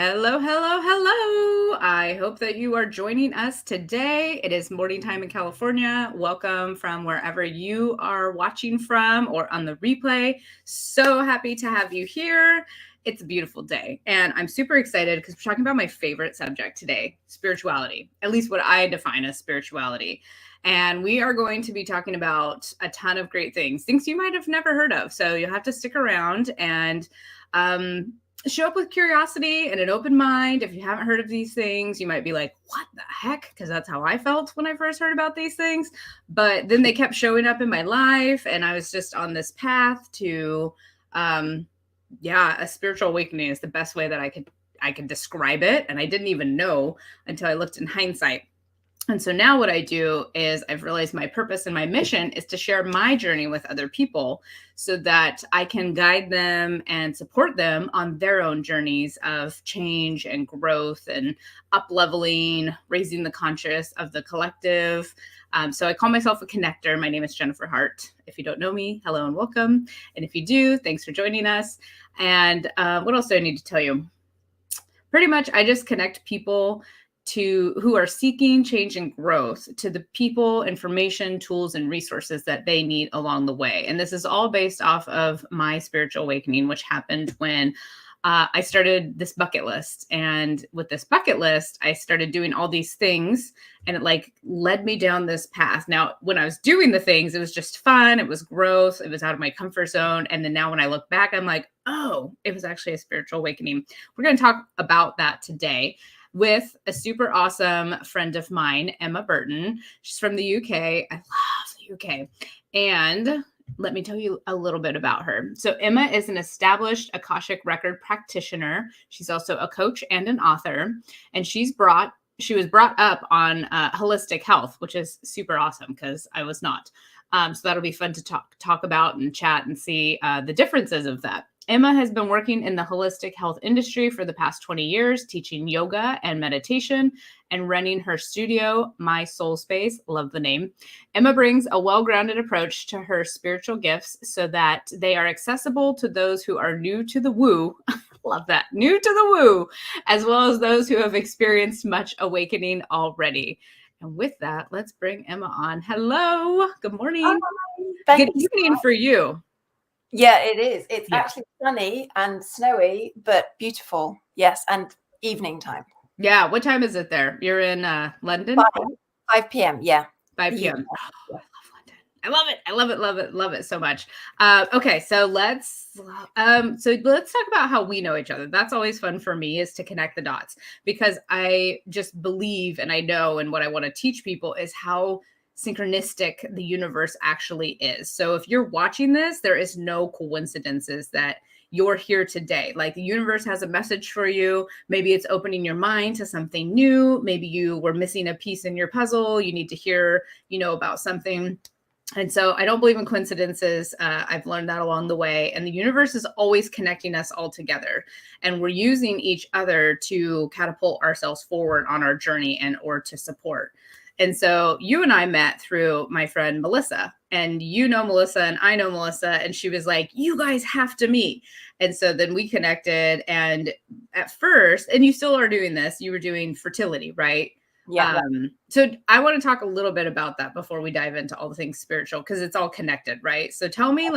Hello, hello, hello. I hope that you are joining us today. It is morning time in California. Welcome from wherever you are watching from or on the replay. So happy to have you here. It's a beautiful day, and I'm super excited because we're talking about my favorite subject today, spirituality, at least what I define as spirituality. And we are going to be talking about a ton of great things you might have never heard of. So you'll have to stick around and show up with curiosity and an open mind. If you haven't heard of these things, you might be like, what the heck? Because that's how I felt when I first heard about these things. But then they kept showing up in my life, and I was just on this path to, a spiritual awakening is the best way that I could describe it. And I didn't even know until I looked in hindsight. And so now what I do is I've realized my purpose and my mission is to share my journey with other people so that I can guide them and support them on their own journeys of change and growth and up-leveling, raising the conscious of the collective. So I call myself a connector. My name is Jennifer Hart. If you don't know me, hello and welcome. And if you do, thanks for joining us. And what else do I need to tell you? Pretty much, I just connect people who are seeking change and growth to the people, information, tools, and resources that they need along the way. And this is all based off of my spiritual awakening, which happened when I started this bucket list. And with this bucket list, I started doing all these things, and it led me down this path. Now, when I was doing the things, it was just fun. It was growth. It was out of my comfort zone. And then now when I look back, I'm like, oh, it was actually a spiritual awakening. We're going to talk about that today with a super awesome friend of mine, Emma Burton. She's from the UK. I love the UK. And let me tell you a little bit about her. So Emma is an established Akashic Record Practitioner. She's also a coach and an author. And she was brought up on holistic health, which is super awesome because I was not. So that'll be fun to talk about and chat and see the differences of that. Emma has been working in the holistic health industry for the past 20 years, teaching yoga and meditation and running her studio, My Soul Space. Love the name. Emma brings a well-grounded approach to her spiritual gifts so that they are accessible to those who are new to the woo. Love that. New to the woo, as well as those who have experienced much awakening already. And with that, let's bring Emma on. Hello. Good morning. Good evening for you. Yeah, it is. It's actually sunny and snowy, but beautiful. Yes, and evening time. Yeah. What time is it there? You're in London? 5 p.m. Yeah. 5 p.m. Oh, I love London. I love it. I love it. Love it. Love it so much. Okay, so let's talk about how we know each other. That's always fun for me, is to connect the dots, because I just believe and I know, and what I want to teach people is how synchronistic the universe actually is. So if you're watching this, there is no coincidences that you're here today. Like, the universe has a message for you. Maybe it's opening your mind to something new. Maybe you were missing a piece in your puzzle. You need to hear, about something. And so I don't believe in coincidences. I've learned that along the way. And the universe is always connecting us all together. And we're using each other to catapult ourselves forward on our journey or to support. And so you and I met through my friend Melissa, and Melissa and I know Melissa, and she was like, you guys have to meet. And so then we connected, and at first, and you still are doing this, you were doing fertility, right? Yeah. So I want to talk a little bit about that before we dive into all the things spiritual, because it's all connected, right? So tell me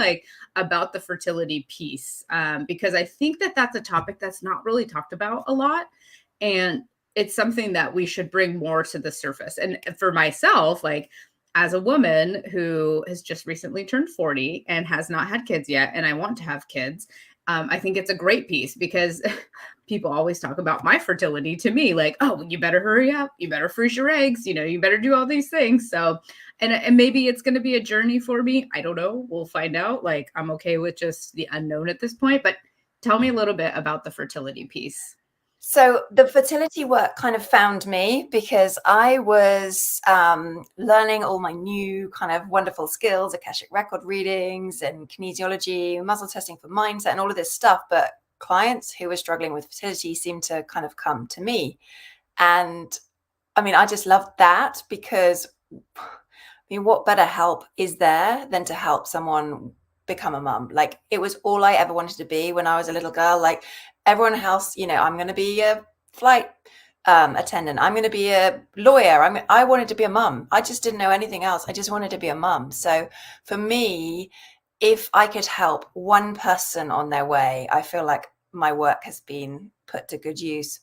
about the fertility piece, because I think that that's a topic that's not really talked about a lot. And it's something that we should bring more to the surface. And for myself, as a woman who has just recently turned 40 and has not had kids yet, and I want to have kids, I think it's a great piece, because people always talk about my fertility to me, like, oh, you better hurry up. You better freeze your eggs. You better do all these things. So, and maybe it's going to be a journey for me. I don't know. We'll find out. I'm okay with just the unknown at this point, but tell me a little bit about the fertility piece. So the fertility work kind of found me because I was learning all my new kind of wonderful skills, Akashic Record readings and kinesiology, muscle testing for mindset and all of this stuff. But clients who were struggling with fertility seemed to kind of come to me. And I mean, I just loved that, because what better help is there than to help someone become a mum? It was all I ever wanted to be when I was a little girl. everyone else, I'm going to be a flight attendant. I'm going to be a lawyer. I wanted to be a mum. I just didn't know anything else. I just wanted to be a mum. So for me, if I could help one person on their way, I feel like my work has been put to good use.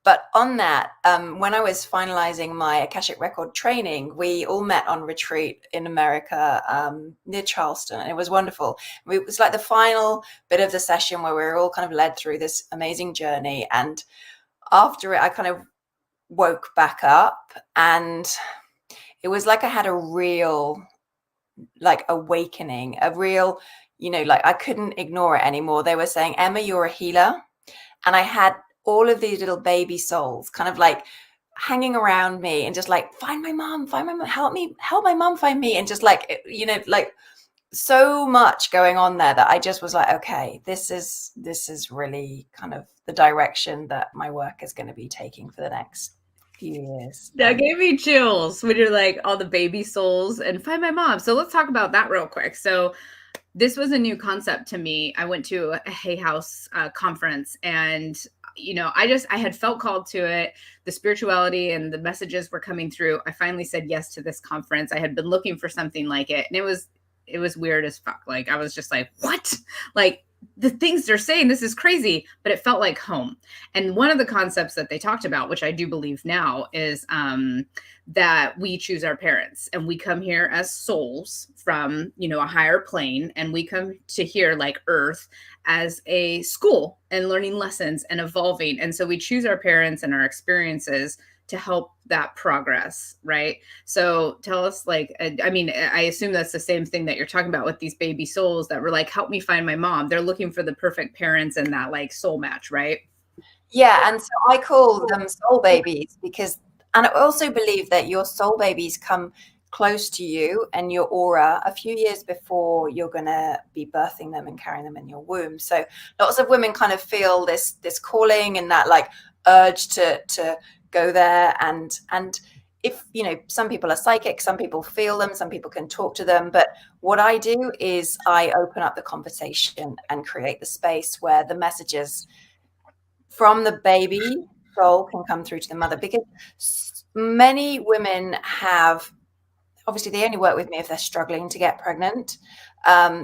But on that, when I was finalizing my Akashic Record training, we all met on retreat in America, near Charleston, and it was wonderful. It was like the final bit of the session where we were all kind of led through this amazing journey. And after it, I kind of woke back up, and it was like I had a real, like, awakening, a real, like, I couldn't ignore it anymore. They were saying, Emma, you're a healer. And I had all of these little baby souls kind of like hanging around me and just like, find my mom, help my mom find me. And just like, like so much going on there that I just was like, okay, this is really kind of the direction that my work is going to be taking for the next few years. That gave me chills when you're like, all the baby souls and find my mom. So let's talk about that real quick. So this was a new concept to me. I went to a Hay House conference, and I had felt called to it. The spirituality and the messages were coming through. I finally said yes to this conference. I had been looking for something like it, and it was weird as fuck. Like, I was just like, what? Like, the things they're saying, this is crazy, but it felt like home. And one of the concepts that they talked about, which I do believe now, is that we choose our parents, and we come here as souls from, a higher plane, and we come to here like Earth as a school and learning lessons and evolving. And so we choose our parents and our experiences to help that progress, right? So tell us, like, I assume that's the same thing that you're talking about with these baby souls that were like, help me find my mom. They're looking for the perfect parents and that like soul match, right? Yeah, and so I call them soul babies and I also believe that your soul babies come close to you and your aura a few years before you're going to be birthing them and carrying them in your womb. So lots of women kind of feel this calling and that like urge to go there, and if some people are psychic, some people feel them, some people can talk to them, but what I do is I open up the conversation and create the space where the messages from the baby soul can come through to the mother, because many women have, obviously they only work with me if they're struggling to get pregnant,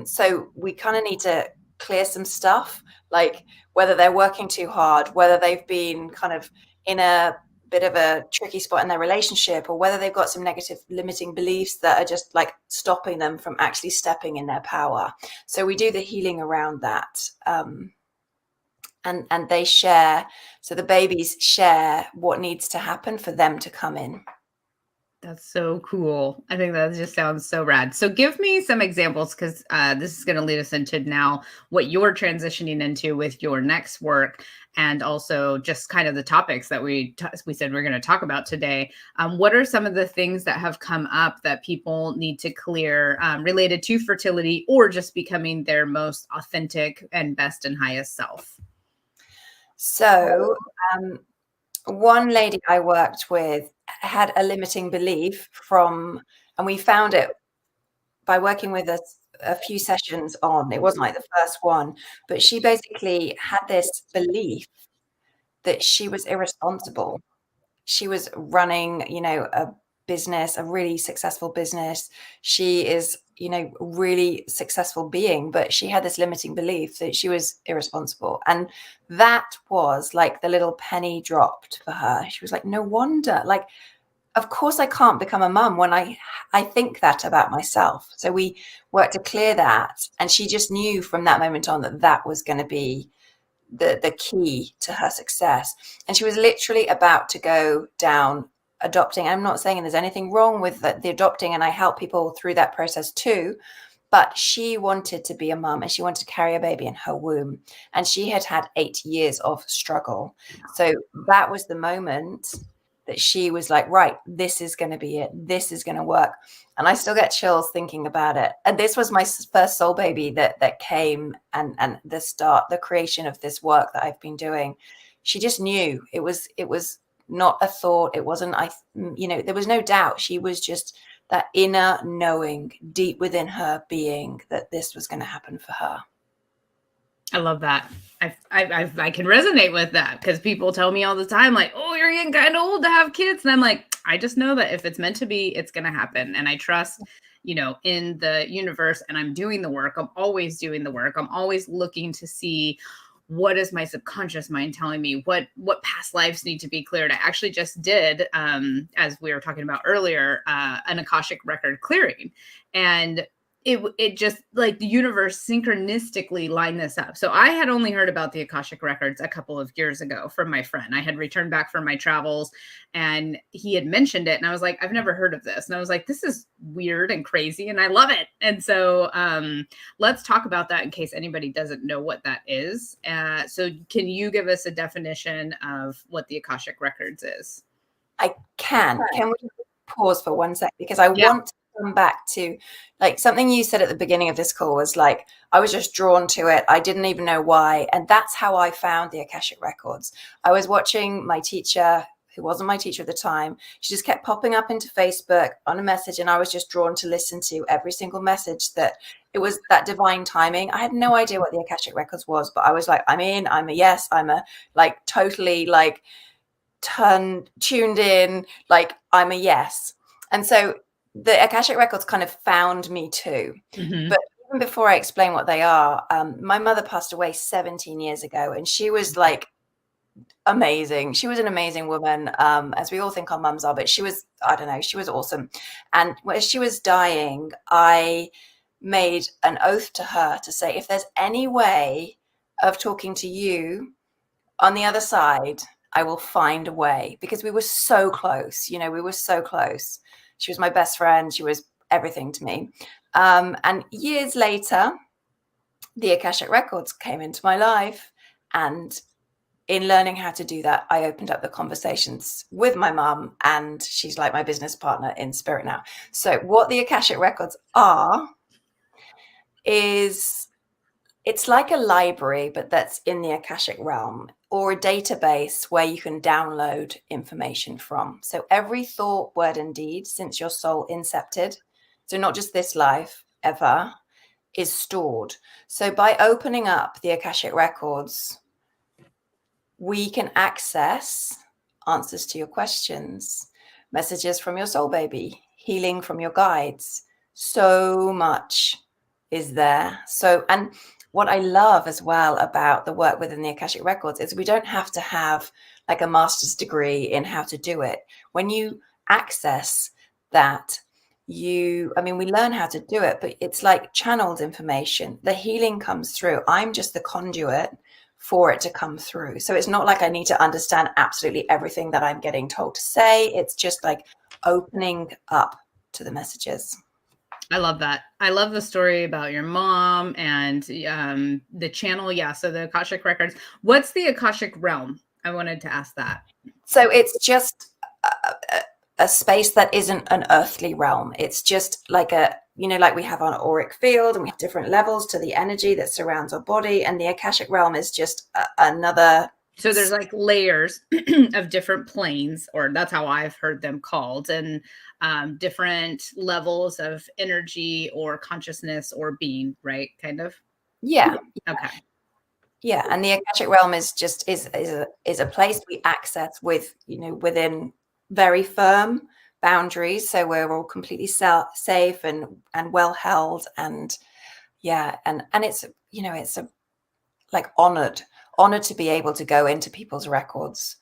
so we kind of need to clear some stuff, like whether they're working too hard, whether they've been kind of in a bit of a tricky spot in their relationship, or whether they've got some negative limiting beliefs that are just like stopping them from actually stepping in their power. So we do the healing around that, and they share, so the babies share what needs to happen for them to come in. That's so cool. I think that just sounds so rad. So give me some examples, because this is going to lead us into now what you're transitioning into with your next work, and also just kind of the topics that we said we're going to talk about today. What are some of the things that have come up that people need to clear related to fertility, or just becoming their most authentic and best and highest self? So one lady I worked with had a limiting belief and we found it by working with us a few sessions on. It wasn't like the first one, but she basically had this belief that she was irresponsible. She was running, a business, a really successful business. She is, a really successful being, but she had this limiting belief that she was irresponsible. And that was like the little penny dropped for her. She was like, no wonder, like, of course I can't become a mum when I think that about myself. So we worked to clear that. And she just knew from that moment on that that was going to be the key to her success. And she was literally about to go down adopting. I'm not saying there's anything wrong with the adopting, and I help people through that process too. But she wanted to be a mum, and she wanted to carry a baby in her womb. And she had had 8 years of struggle. So that was the moment that she was like, right, this is going to be it. This is going to work. And I still get chills thinking about it. And this was my first soul baby that came, and the creation of this work that I've been doing. She just knew it was not a thought. It wasn't, there was no doubt. She was just that inner knowing deep within her being that this was going to happen for her. I love that. I can resonate with that because people tell me all the time, like, oh, you're getting kind of old to have kids. And I'm like, I just know that if it's meant to be, it's going to happen. And I trust, in the universe, and I'm doing the work. I'm always doing the work. I'm always looking to see what is my subconscious mind telling me, what past lives need to be cleared. I actually just did, as we were talking about earlier, an Akashic record clearing. And it just, like, the universe synchronistically lined this up. So I had only heard about the Akashic records a couple of years ago from my friend. I had returned back from my travels and he had mentioned it, and I was like, I've never heard of this. And I was like, this is weird and crazy and I love it. And so let's talk about that in case anybody doesn't know what that is. So can you give us a definition of what the Akashic records is? I can. Can we pause for 1 sec? Because I want to come back to, like, something you said at the beginning of this call was like, I was just drawn to it. I didn't even know why. And that's how I found the Akashic Records. I was watching my teacher, who wasn't my teacher at the time. She just kept popping up into Facebook on a message, and I was just drawn to listen to every single message. That it was that divine timing. I had no idea what the Akashic Records was, but I was like, I'm in, I'm a yes, I'm a, like, totally, like, tuned in, like, I'm a yes. And so the Akashic Records kind of found me too. Mm-hmm. But even before I explain what they are, my mother passed away 17 years ago, and she was like amazing. She was an amazing woman, as we all think our mums are, but she was, I don't know, she was awesome. And when she was dying, I made an oath to her to say, if there's any way of talking to you on the other side, I will find a way, because we were so close. We were so close. She was my best friend. She was everything to me. And years later, the Akashic Records came into my life. And in learning how to do that, I opened up the conversations with my mum, and she's like my business partner in spirit now. So what the Akashic Records are is, it's like a library, but that's in the Akashic Realm, or a database where you can download information from. So every thought, word, and deed since your soul incepted, so not just this life, ever, is stored. So by opening up the Akashic Records, we can access answers to your questions, messages from your soul baby, healing from your guides. So much is there. And what I love as well about the work within the Akashic Records is we don't have to have like a master's degree in how to do it. When you access that, we learn how to do it, but it's like channeled information. The healing comes through. I'm just the conduit for it to come through. So it's not like I need to understand absolutely everything that I'm getting told to say. It's just like opening up to the messages. I love that. I love the story about your mom and the channel. Yeah. So the Akashic Records. What's the Akashic Realm? I wanted to ask that. So it's just a space that isn't an earthly realm. It's just like like we have our auric field, and we have different levels to the energy that surrounds our body. And the Akashic Realm is just another. So there's like layers of different planes, or that's how I've heard them called, and different levels of energy or consciousness or being, right? Kind of. Yeah. Okay. Yeah, and the Akashic Realm is just is a place we access with within very firm boundaries, so we're all completely safe and well held, and it's it's a like honored to be able to go into people's records.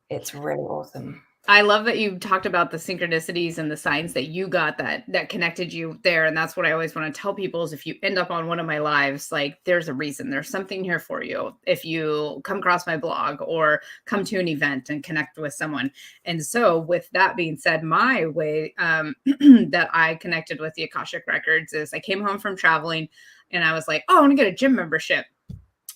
It's really awesome. I love that you talked about the synchronicities and the signs that you got that connected you there. And that's what I always want to tell people is, if you end up on one of my lives, like, there's a reason, there's something here for you. If you come across my blog or come to an event and connect with someone. And so with that being said, my way that I connected with the Akashic Records is I came home from traveling and I was like, oh, I want to get a gym membership.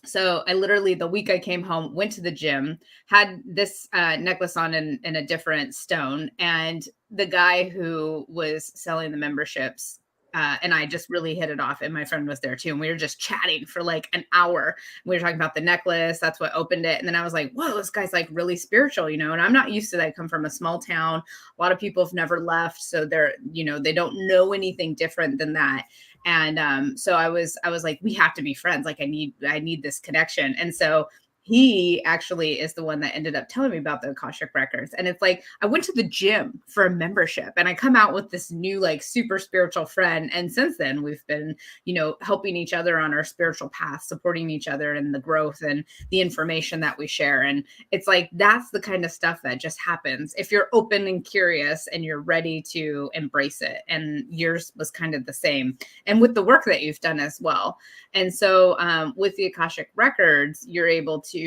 So I literally, the week I came home, went to the gym, had this necklace on in a different stone. And the guy who was selling the memberships and I just really hit it off. And my friend was there too. And we were just chatting for like an hour. We were talking about the necklace. That's what opened it. And then I was like, whoa, this guy's like really spiritual, you know, and I'm not used to that. I come from a small town. A lot of people have never left. So they're, you know, they don't know anything different than that. And so I was like, we have to be friends. Like I need this connection. And so he actually is the one that ended up telling me about the Akashic Records. And it's like, I went to the gym for a membership and I come out with this new, like super spiritual friend. And since then we've been, you know, helping each other on our spiritual path, supporting each other in the growth and the information that we share. And it's like, that's the kind of stuff that just happens if you're open and curious and you're ready to embrace it. And yours was kind of the same. And with the work that you've done as well. And so with the Akashic Records, you're able to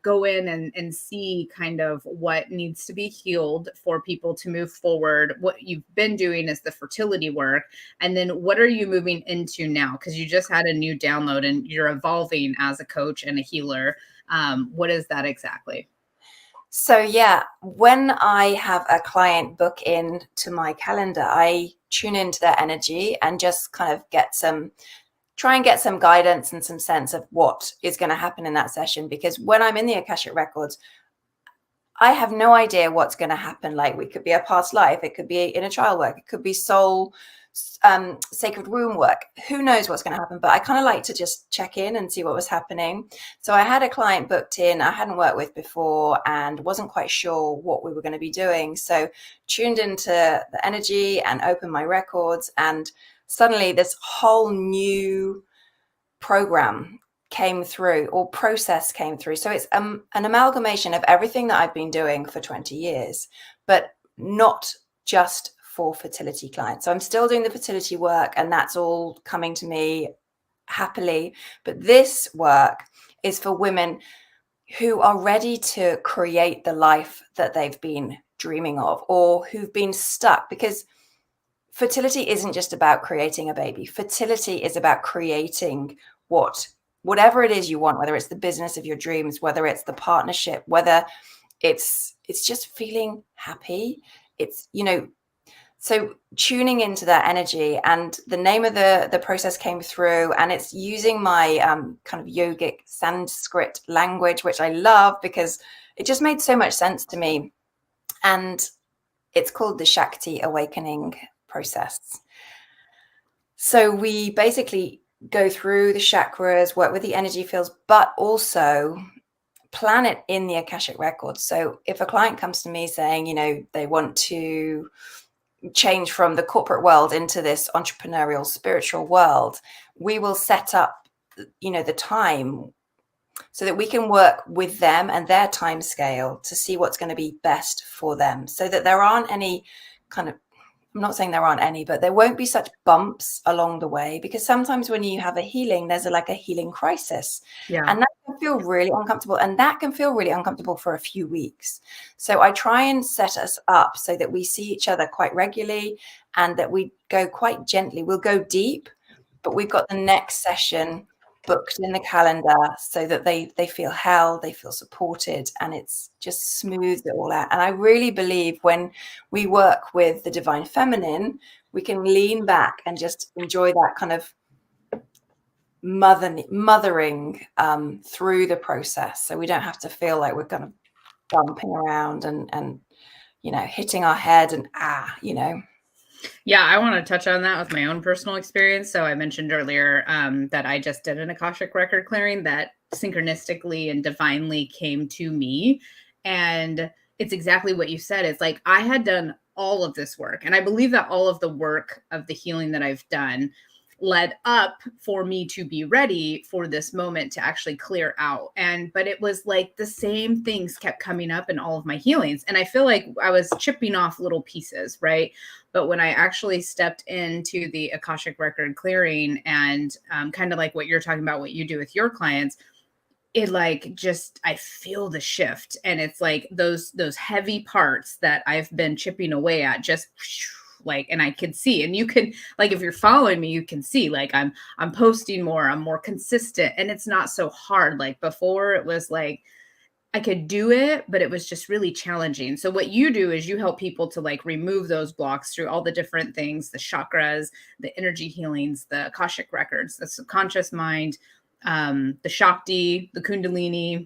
go in and see kind of what needs to be healed for people to move forward. What you've been doing is the fertility work. And then what are you moving into now? Because you just had a new download and you're evolving as a coach and a healer. What is that exactly? So yeah, when I have a client book in to my calendar, I tune into their energy and just kind of try and get some guidance and some sense of what is going to happen in that session. Because when I'm in the Akashic Records, I have no idea what's going to happen. Like, it could be a past life, it could be inner child work, it could be soul, sacred womb work. Who knows what's going to happen? But I kind of like to just check in and see what was happening. So I had a client booked in I hadn't worked with before and wasn't quite sure what we were going to be doing. So tuned into the energy and opened my records, and suddenly this whole new program came through, or process came through. So it's an amalgamation of everything that I've been doing for 20 years, but not just for fertility clients. So I'm still doing the fertility work, and that's all coming to me happily. But this work is for women who are ready to create the life that they've been dreaming of, or who've been stuck, because fertility isn't just about creating a baby. Fertility is about creating whatever it is you want, whether it's the business of your dreams, whether it's the partnership, whether it's just feeling happy. It's, you know, so tuning into that energy, and the name of the process came through, and it's using my kind of yogic Sanskrit language, which I love because it just made so much sense to me. And it's called the Shakti awakening process. So we basically go through the chakras, work with the energy fields, but also plan it in the Akashic Records. So if a client comes to me saying, you know, they want to change from the corporate world into this entrepreneurial spiritual world, we will set up, you know, the time so that we can work with them and their time scale to see what's going to be best for them, so that there aren't any kind of, I'm not saying there aren't any, but there won't be such bumps along the way, because sometimes when you have a healing, there's like a healing crisis. Yeah. And that can feel really uncomfortable, and that can feel really uncomfortable for a few weeks. So I try and set us up so that we see each other quite regularly, and that we go quite gently. We'll go deep, but we've got the next session booked in the calendar so that they feel held, they feel supported, and it's just smooths it all out. And I really believe when we work with the divine feminine, we can lean back and just enjoy that kind of mothering through the process, so we don't have to feel like we're kind of bumping around and you know, hitting our head and you know. Yeah, I want to touch on that with my own personal experience. So I mentioned earlier that I just did an Akashic record clearing that synchronistically and divinely came to me. And it's exactly what you said. It's like I had done all of this work. And I believe that all of the work of the healing that I've done led up for me to be ready for this moment to actually clear out. But it was like the same things kept coming up in all of my healings. And I feel like I was chipping off little pieces, right? But when I actually stepped into the Akashic record clearing and kind of like what you're talking about, what you do with your clients, it like just, I feel the shift. And it's like those heavy parts that I've been chipping away at just like, and I could see, and you can, like, if you're following me, you can see like I'm posting more, I'm more consistent, and it's not so hard. Like before it was like, I could do it, but it was just really challenging. So what you do is you help people to like remove those blocks through all the different things, the chakras, the energy healings, the Akashic records, the subconscious mind, the Shakti, the Kundalini,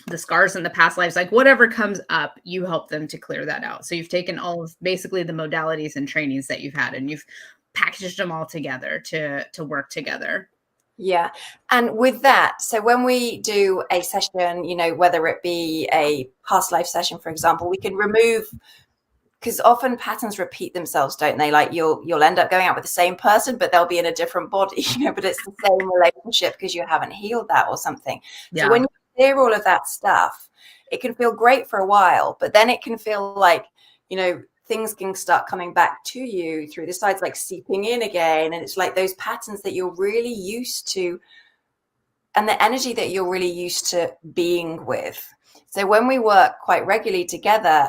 the scars in the past lives, like whatever comes up, you help them to clear that out. So you've taken all of basically the modalities and trainings that you've had and you've packaged them all together to work together. Yeah. And with that, so when we do a session, you know, whether it be a past life session, for example, we can remove, because often patterns repeat themselves, don't they? Like you'll end up going out with the same person, but they'll be in a different body, you know, but it's the same relationship because you haven't healed that or something. Yeah. So when you clear all of that stuff, it can feel great for a while, but then it can feel like, you know, things can start coming back to you through the sides, like seeping in again. And it's like those patterns that you're really used to and the energy that you're really used to being with. So when we work quite regularly together,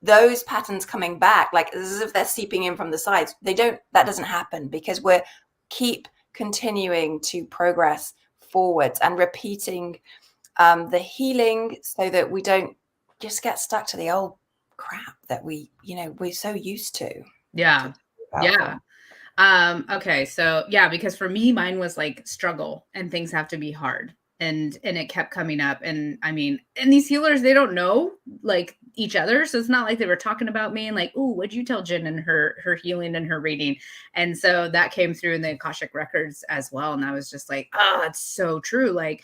those patterns coming back, like as if they're seeping in from the sides, that doesn't happen because we're keep continuing to progress forwards and repeating the healing so that we don't just get stuck to the old crap that we're so used to. Yeah. Okay. So yeah, because for me, mine was like struggle and things have to be hard. And it kept coming up. And I mean, and these healers, they don't know like each other. So it's not like they were talking about me and like, oh, what'd you tell Jen and her healing and her reading? And so that came through in the Akashic records as well. And I was just like, oh, it's so true. Like,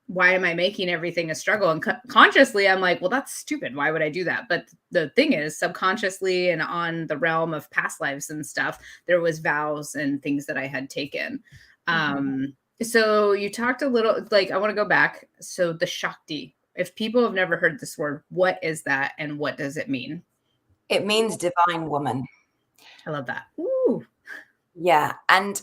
why am I making everything a struggle? And consciously, I'm like, well, that's stupid. Why would I do that? But the thing is, subconsciously and on the realm of past lives and stuff, there was vows and things that I had taken. So you talked a little, like, I want to go back. So the Shakti, if people have never heard this word, what is that and what does it mean? It means divine woman. I love that. Ooh. Yeah. And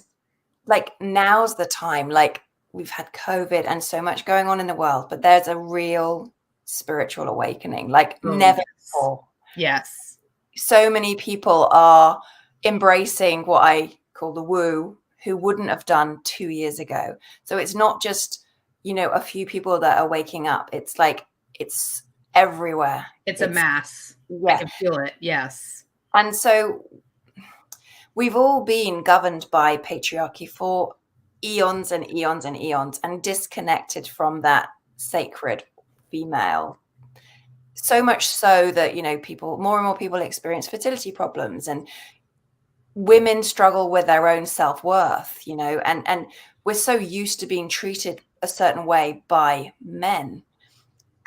like now's the time, like we've had COVID and so much going on in the world, but there's a real spiritual awakening, like never before. Yes. So many people are embracing what I call the woo, who wouldn't have done 2 years ago. So it's not just, you know, a few people that are waking up. It's like, it's everywhere. It's a mass. Yeah. I can feel it. Yes. And so we've all been governed by patriarchy for eons and eons and eons and disconnected from that sacred female. So much so that, you know, more and more people experience fertility problems and women struggle with their own self-worth, you know, and we're so used to being treated a certain way by men.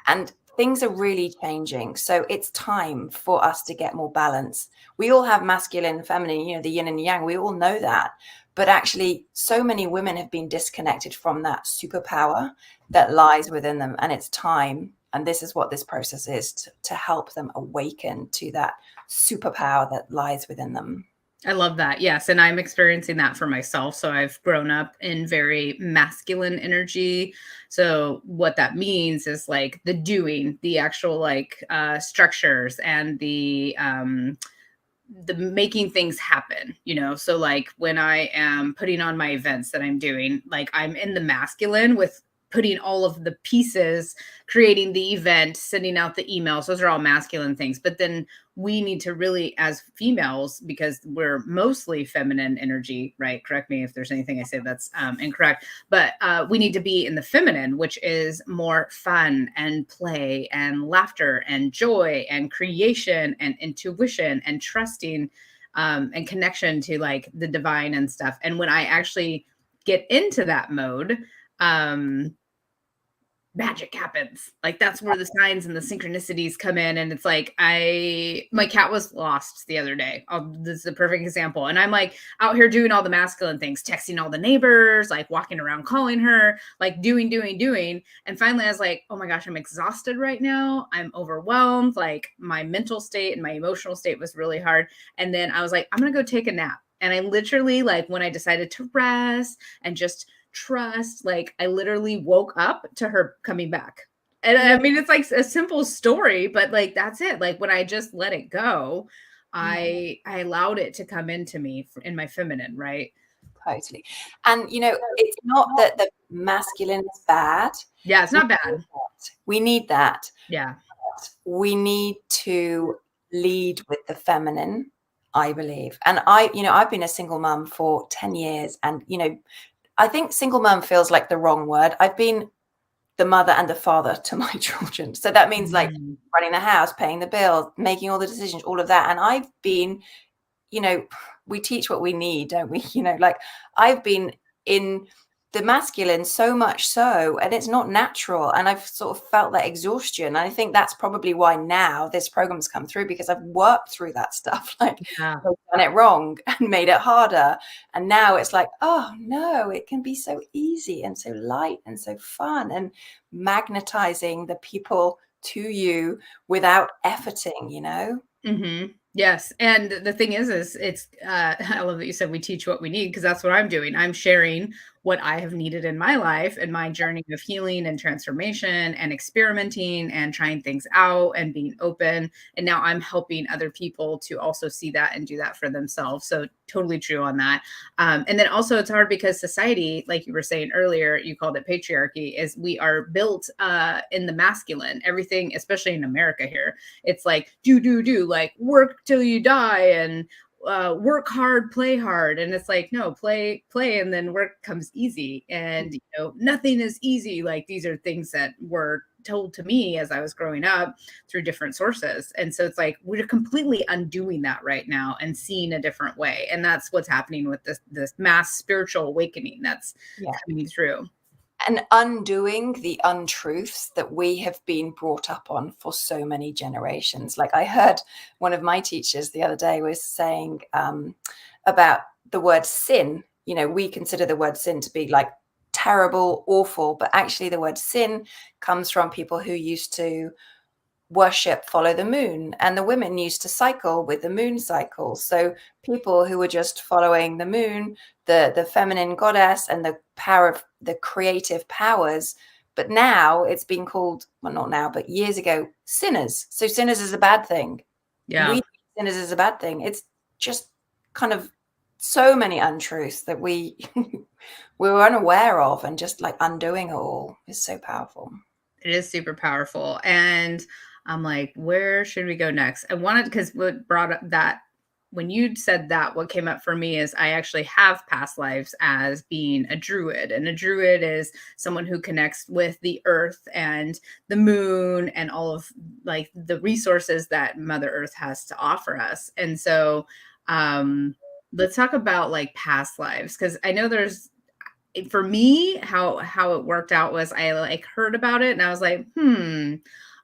And things are really changing. So it's time for us to get more balance. We all have masculine and feminine, you know, the yin and yang. We all know that. But actually, so many women have been disconnected from that superpower that lies within them. And it's time. And this is what this process is to help them awaken to that superpower that lies within them. I love that. Yes. And I'm experiencing that for myself. So I've grown up in very masculine energy. So what that means is like the doing, the actual like structures and the making things happen, you know? So like when I am putting on my events that I'm doing, like I'm in the masculine with putting all of the pieces, creating the event, sending out the emails. Those are all masculine things. But then we need to really, as females, because we're mostly feminine energy, right? Correct me if there's anything I say that's incorrect. But we need to be in the feminine, which is more fun and play and laughter and joy and creation and intuition and trusting and connection to like the divine and stuff. And when I actually get into that mode, magic happens. Like that's where the signs and the synchronicities come in. And it's like, my cat was lost the other day. This is a perfect example. And I'm like out here doing all the masculine things, texting all the neighbors, like walking around, calling her, like doing. And finally I was like, oh my gosh, I'm exhausted right now. I'm overwhelmed. Like my mental state and my emotional state was really hard. And then I was like, I'm going to go take a nap. And I literally, like when I decided to rest and just trust, like I literally woke up to her coming back. And I mean, it's like a simple story, but like that's it. Like when I just let it go, I allowed it to come into me in my feminine, right? Totally. And you know, it's not that the masculine is bad. Yeah, it's not bad. We need that. Yeah. We need to lead with the feminine, I believe. And I've been a single mum for 10 years, and, I think single mum feels like the wrong word. I've been the mother and the father to my children. So that means like Mhm. running the house, paying the bills, making all the decisions, all of that. And I've been, we teach what we need, don't we? Like I've been in the masculine so much so, and it's not natural. And I've sort of felt that exhaustion. And I think that's probably why now this program's come through, because I've worked through that stuff. Like Yeah. I've done it wrong and made it harder. And now it's like, oh no, it can be so easy and so light and so fun, and magnetizing the people to you without efforting. Mm-hmm. Yes. And the thing is it's, I love that you said we teach what we need, because that's what I'm doing. I'm sharing what I have needed in my life and my journey of healing and transformation and experimenting and trying things out and being open. And now I'm helping other people to also see that and do that for themselves. So totally true on that. And then also it's hard because society, like you were saying earlier, you called it patriarchy, is we are built in the masculine, everything, especially in America here. It's like, do, like work till you die, and work hard, play hard. And it's like, no, play, and then work comes easy. And, nothing is easy. Like these are things that were told to me as I was growing up through different sources. And so it's like, we're completely undoing that right now and seeing a different way. And that's what's happening with this mass spiritual awakening that's coming through. And undoing the untruths that we have been brought up on for so many generations. Like I heard one of my teachers the other day was saying about the word sin. We consider the word sin to be like terrible, awful, but actually the word sin comes from people who used to worship follow the moon, and the women used to cycle with the moon cycle. So people who were just following the moon, the feminine goddess, and the power of the creative powers. But now it's been called, well, not now, but years ago, sinners. So sinners is a bad thing. Yeah. Sinners is a bad thing. It's just kind of so many untruths that we were unaware of, and just like undoing it all is so powerful. It is super powerful. And I'm like, where should we go next? I wanted, because what brought up that, when you said that, what came up for me is I actually have past lives as being a druid. And a druid is someone who connects with the earth and the moon and all of like the resources that Mother Earth has to offer us. And so let's talk about like past lives, because I know there's, for me, how it worked out was I like heard about it and I was like,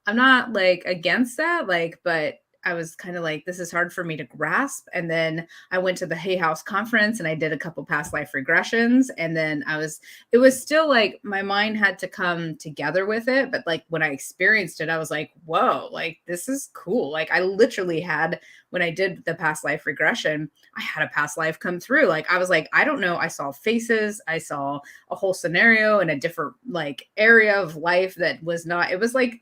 I'm not like against that, like, but I was kind of like, this is hard for me to grasp. And then I went to the Hay House conference and I did a couple past life regressions. And then it was still like my mind had to come together with it. But like when I experienced it, I was like, whoa, like this is cool. Like I literally had, when I did the past life regression, I had a past life come through. Like I was like, I don't know. I saw faces. I saw a whole scenario in a different like area of life that was not, it was like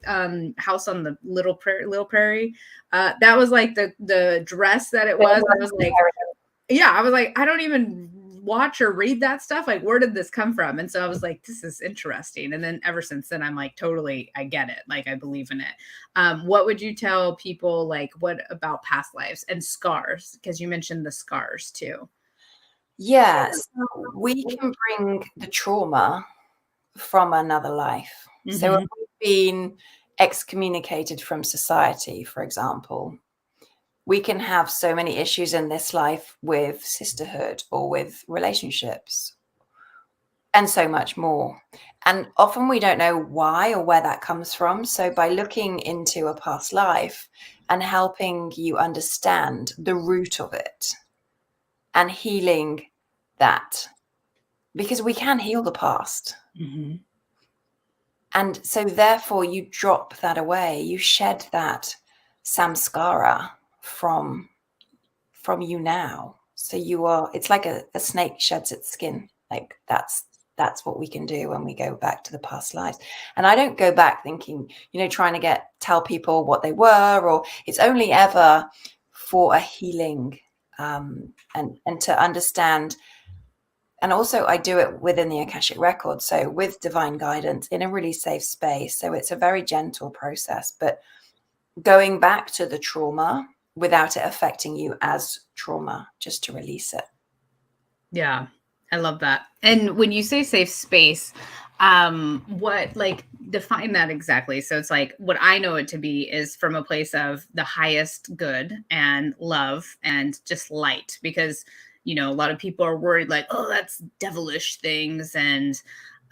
House on the Little Prairie. That was like the dress that it was. I was like, yeah, I was like, I don't even watch or read that stuff. Like, where did this come from? And so I was like, this is interesting. And then ever since then, I'm like, totally, I get it. Like, I believe in it. What would you tell people, like, what about past lives and scars? Because you mentioned the scars too. Yeah, so we can bring the trauma from another life. Mm-hmm. So if we've been excommunicated from society, for example, we can have so many issues in this life with sisterhood or with relationships and so much more. And often we don't know why or where that comes from. So by looking into a past life and helping you understand the root of it and healing that, because we can heal the past. Mm-hmm. And so therefore you drop that away, you shed that samskara from you now. So you are, it's like a snake sheds its skin. Like that's what we can do when we go back to the past lives. And I don't go back thinking, trying to tell people what they were, or it's only ever for a healing and to understand And also I do it within the Akashic Record, so with divine guidance in a really safe space. So it's a very gentle process, but going back to the trauma without it affecting you as trauma, just to release it. Yeah, I love that. And when you say safe space, what, like, define that exactly? So it's like, what I know it to be is from a place of the highest good and love and just light, because a lot of people are worried, like, oh, that's devilish things. And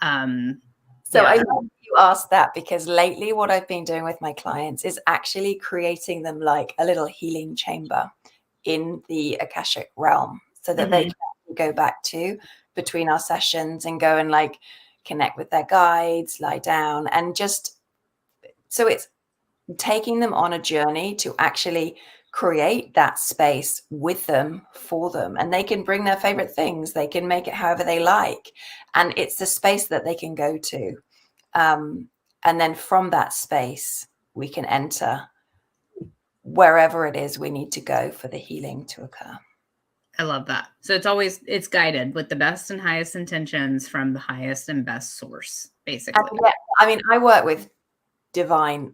so yeah. I love you asked that, because lately what I've been doing with my clients is actually creating them like a little healing chamber in the Akashic realm, so that they can go back to between our sessions and go and like connect with their guides, lie down, and just, so it's taking them on a journey to actually create that space with them, for them, and they can bring their favorite things, they can make it however they like, and it's the space that they can go to, and then from that space we can enter wherever it is we need to go for the healing to occur. I love that. So it's guided with the best and highest intentions from the highest and best source, basically. Yeah, I mean, I work with divine,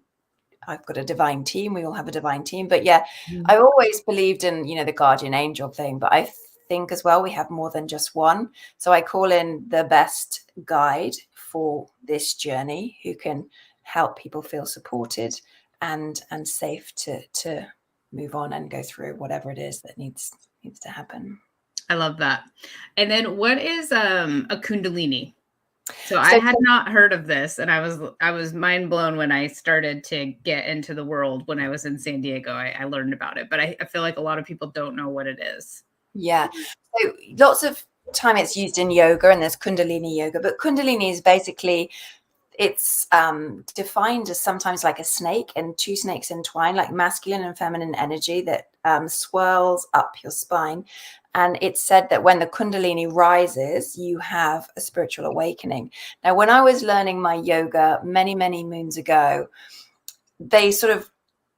I've got a divine team. We all have a divine team. But yeah, I always believed in, the guardian angel thing. But I think as well, we have more than just one. So I call in the best guide for this journey, who can help people feel supported and safe to move on and go through whatever it is that needs to happen. I love that. And then what is a Kundalini? So I had not heard of this, and I was mind blown when I started to get into the world when I was in San Diego. I learned about it, but I feel like a lot of people don't know what it is. Yeah. So lots of time it's used in yoga, and there's Kundalini yoga, but Kundalini is basically, it's defined as sometimes like a snake and two snakes entwined, like masculine and feminine energy that swirls up your spine. And it's said that when the Kundalini rises, you have a spiritual awakening. Now, when I was learning my yoga many, many moons ago, they sort of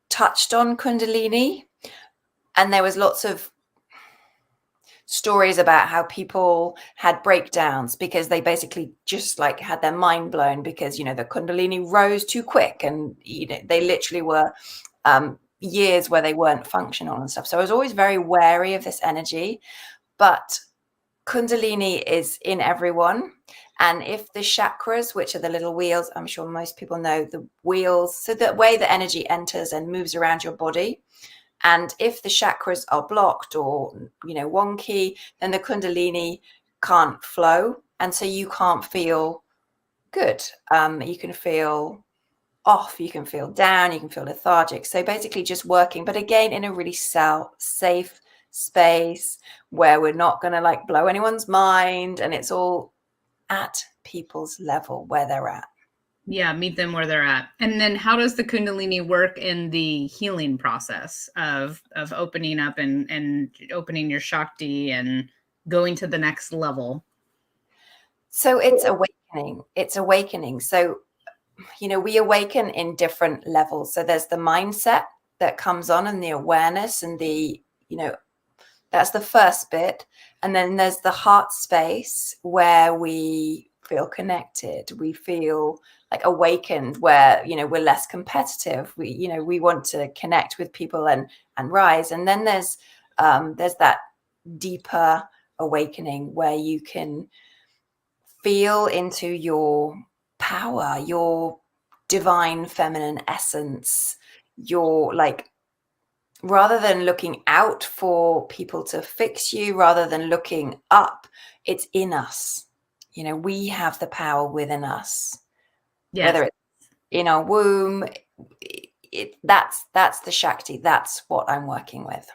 touched on Kundalini, and there was lots of stories about how people had breakdowns because they basically just like had their mind blown because the Kundalini rose too quick, and they literally were years where they weren't functional and stuff. So I was always very wary of this energy, but Kundalini is in everyone. And if the chakras, which are the little wheels, I'm sure most people know the wheels, so the way the energy enters and moves around your body, and if the chakras are blocked or, wonky, then the Kundalini can't flow. And so you can't feel good. You can feel off, you can feel down, you can feel lethargic. So basically just working, but again, in a really safe space where we're not going to like blow anyone's mind. And it's all at people's level where they're at. Yeah, meet them where they're at. And then how does the Kundalini work in the healing process of opening up and opening your Shakti and going to the next level? So it's awakening. It's awakening. So, we awaken in different levels. So there's the mindset that comes on, and the awareness, and the, that's the first bit. And then there's the heart space where we feel connected. We feel like awakened, where we're less competitive. We want to connect with people and rise. And then there's that deeper awakening where you can feel into your power, your divine feminine essence, your like, rather than looking out for people to fix you, rather than looking up, it's in us. We have the power within us. Yes. Whether it's in our womb, that's the Shakti. That's what I'm working with.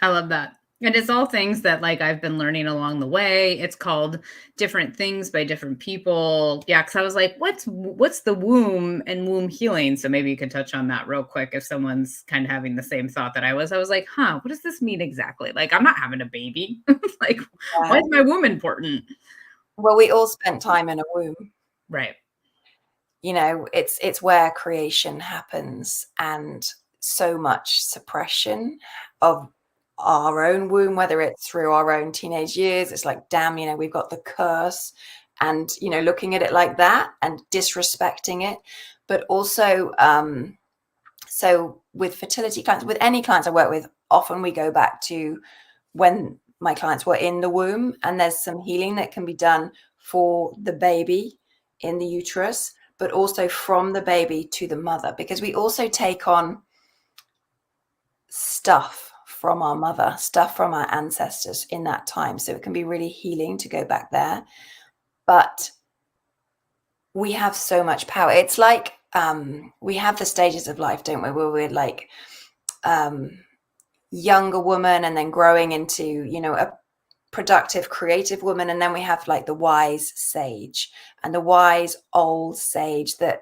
I love that. And it's all things that like I've been learning along the way. It's called different things by different people. Yeah, because I was like, what's the womb and womb healing? So maybe you could touch on that real quick if someone's kind of having the same thought that I was. I was like, what does this mean exactly? Like, I'm not having a baby. Like, why is my womb important? Well, we all spent time in a womb. Right. It's where creation happens, and so much suppression of our own womb, whether it's through our own teenage years. It's like, damn, you know, we've got the curse, and, you know, looking at it like that and disrespecting it. But also, so with fertility clients, with any clients I work with, often we go back to when my clients were in the womb, and there's some healing that can be done for the baby in the uterus, but also from the baby to the mother, because we also take on stuff from our mother, stuff from our ancestors in that time. So it can be really healing to go back there. But we have so much power. It's like we have the stages of life, don't we, where we're like younger woman and then growing into, you know, a productive, creative woman. And then we have like the wise sage and the wise old sage that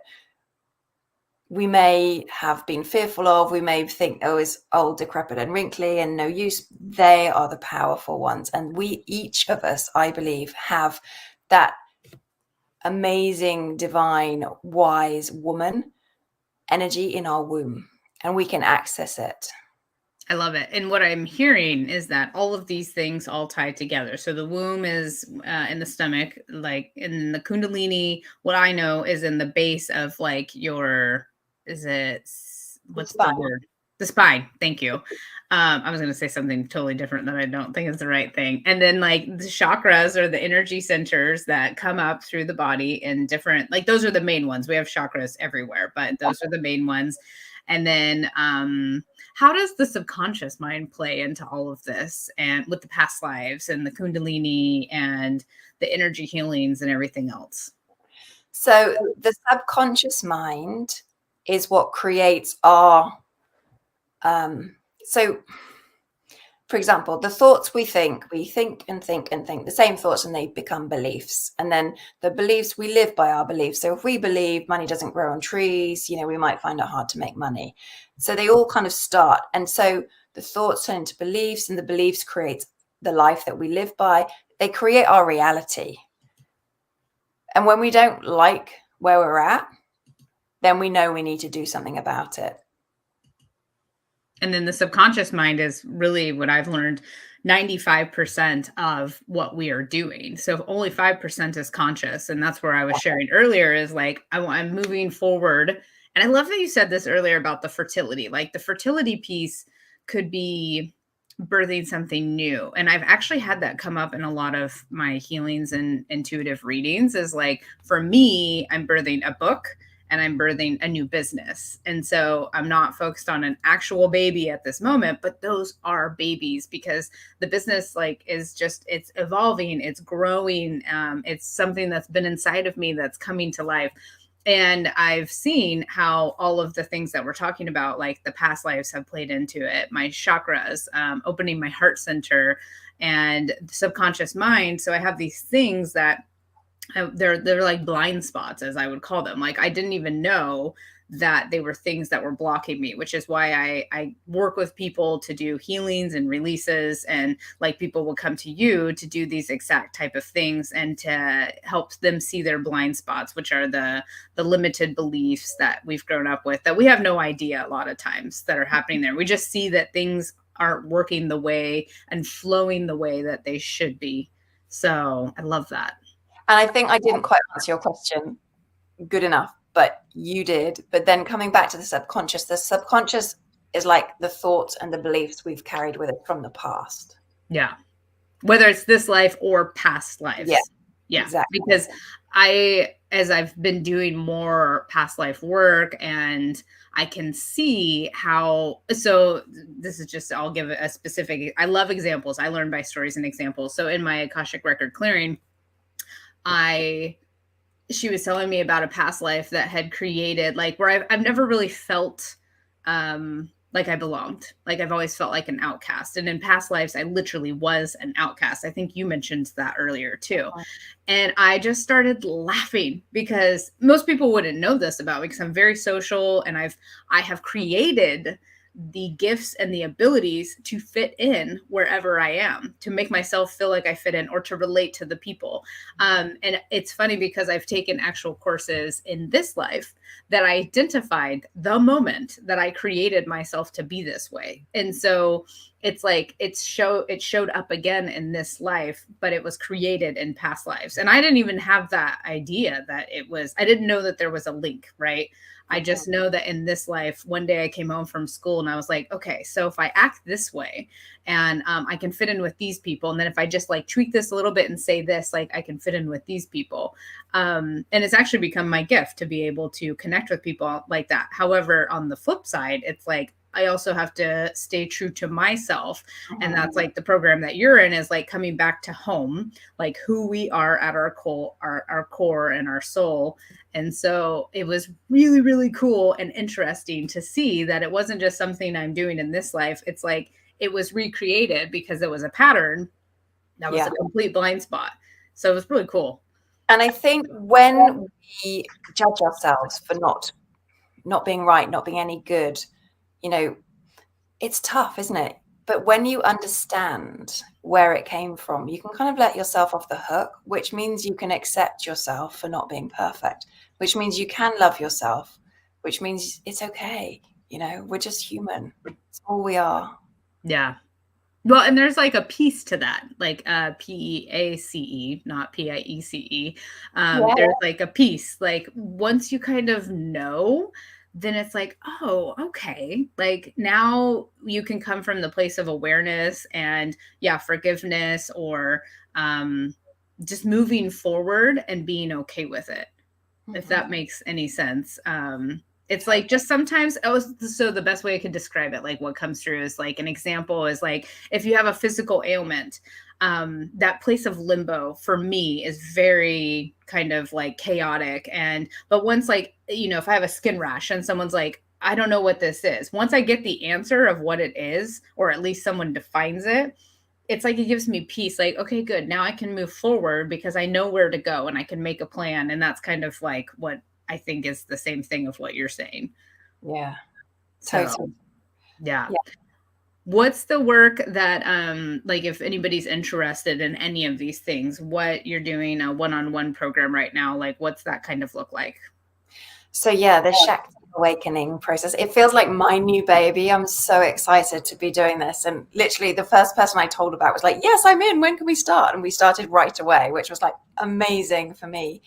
we may have been fearful of. We may think, oh, is old, decrepit and wrinkly and no use. They are the powerful ones. And we, each of us, I believe, have that amazing, divine, wise woman energy in our womb, and we can access it. I love it. And what I'm hearing is that all of these things all tie together. So the womb is in the stomach, like in the Kundalini. What I know is in the base of like your, is it, what's the word? The spine. Thank you. I was going to say something totally different that I don't think is the right thing. And then like the chakras are the energy centers that come up through the body in different, like those are the main ones. We have chakras everywhere, but those are the main ones. And then how does the subconscious mind play into all of this, and with the past lives and the Kundalini and the energy healings and everything else? So the subconscious mind is what creates our so for example, the thoughts we think and think and think the same thoughts, and they become beliefs. And then the beliefs, we live by our beliefs. So if we believe money doesn't grow on trees, you know, we might find it hard to make money. So they all kind of start. And so the thoughts turn into beliefs, and the beliefs create the life that we live by. They create our reality. And when we don't like where we're at, then we know we need to do something about it. And then the subconscious mind is really what I've learned 95% of what we are doing. So if only 5% is conscious. And that's where I was sharing earlier is like, I'm moving forward. And I love that you said this earlier about the fertility. Like the fertility piece could be birthing something new. And I've actually had that come up in a lot of my healings and intuitive readings is like, for me, I'm birthing a book and I'm birthing a new business. And so I'm not focused on an actual baby at this moment, but those are babies because the business like is just, it's evolving, it's growing. It's something that's been inside of me that's coming to life. And I've seen how all of the things that we're talking about, like the past lives have played into it, my chakras, opening my heart center and the subconscious mind. So I have these things that they're like blind spots, as I would call them. Like I didn't even know that they were things that were blocking me, which is why I work with people to do healings and releases. And like people will come to you to do these exact type of things and to help them see their blind spots, which are the limited beliefs that we've grown up with that we have no idea a lot of times that are happening there. We just see that things aren't working the way and flowing the way that they should be. So I love that. And I think I didn't quite answer your question good enough, but you did. But then coming back to the subconscious is like the thoughts and the beliefs we've carried with it from the past. Yeah. Whether it's this life or past lives. Yeah. Exactly. Because as I've been doing more past life work, and I can see how, so this is just, I'll give a specific, I love examples. I learn by stories and examples. So in my Akashic Record clearing, she was telling me about a past life that had created like where I've never really felt like I belonged. Like I've always felt like an outcast. And in past lives, I literally was an outcast. I think you mentioned that earlier too. And I just started laughing because most people wouldn't know this about me because I'm very social and I have created the gifts and the abilities to fit in wherever I am, to make myself feel like I fit in or to relate to the people. And it's funny because I've taken actual courses in this life that I identified the moment that I created myself to be this way. And so it's like it showed up again in this life, but it was created in past lives. And I didn't even have that idea that I didn't know that there was a link, right? I just know that in this life, one day I came home from school and I was like, okay, so if I act this way and I can fit in with these people, and then if I just like tweak this a little bit and say this, like I can fit in with these people. And it's actually become my gift to be able to connect with people like that. However, on the flip side, it's like, I also have to stay true to myself. And that's like the program that you're in is like coming back to home, like who we are at our core and our soul. And so it was really, really cool and interesting to see that it wasn't just something I'm doing in this life. It's like it was recreated because it was a pattern that was a complete blind spot. So it was really cool. And I think when we judge ourselves for not being right, not being any good, you know, it's tough, isn't it? But when you understand where it came from, you can kind of let yourself off the hook, which means you can accept yourself for not being perfect, which means you can love yourself, which means it's okay. You know, we're just human. It's all we are. Yeah. Well, and there's like a piece to that, like PEACE, not PIECE. There's like a piece, like once you kind of know, then it's like, oh, okay. Like now you can come from the place of awareness and forgiveness, or just moving forward and being okay with it, if that makes any sense. It's like just sometimes, so the best way I could describe it, like what comes through is like an example is like if you have a physical ailment, that place of limbo for me is very kind of like chaotic. But once, like, if I have a skin rash and someone's like, I don't know what this is, once I get the answer of what it is, or at least someone defines it, it's like it gives me peace. Like, okay, good. Now I can move forward because I know where to go and I can make a plan. And that's kind of like what I think is the same thing of what you're saying. Yeah. Totally. So, yeah. What's the work that, like if anybody's interested in any of these things, what you're doing a one-on-one program right now, like what's that kind of look like? So the Shakti awakening process, it feels like my new baby. I'm so excited to be doing this. And literally the first person I told about was like, yes, I'm in. When can we start? And we started right away, which was like amazing for me.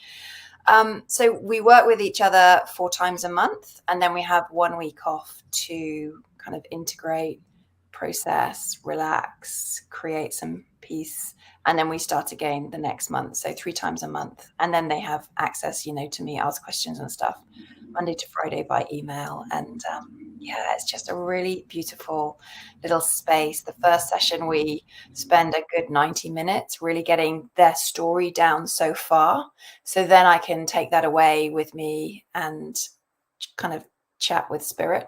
So we work with each other 4 times a month, and then we have 1 week off to kind of integrate, process, relax, create some peace. And then we start again the next month. So 3 times a month. And then they have access, to me, ask questions and stuff, Monday to Friday by email. And it's just a really beautiful little space. The first session, we spend a good 90 minutes really getting their story down so far. So then I can take that away with me and kind of chat with spirit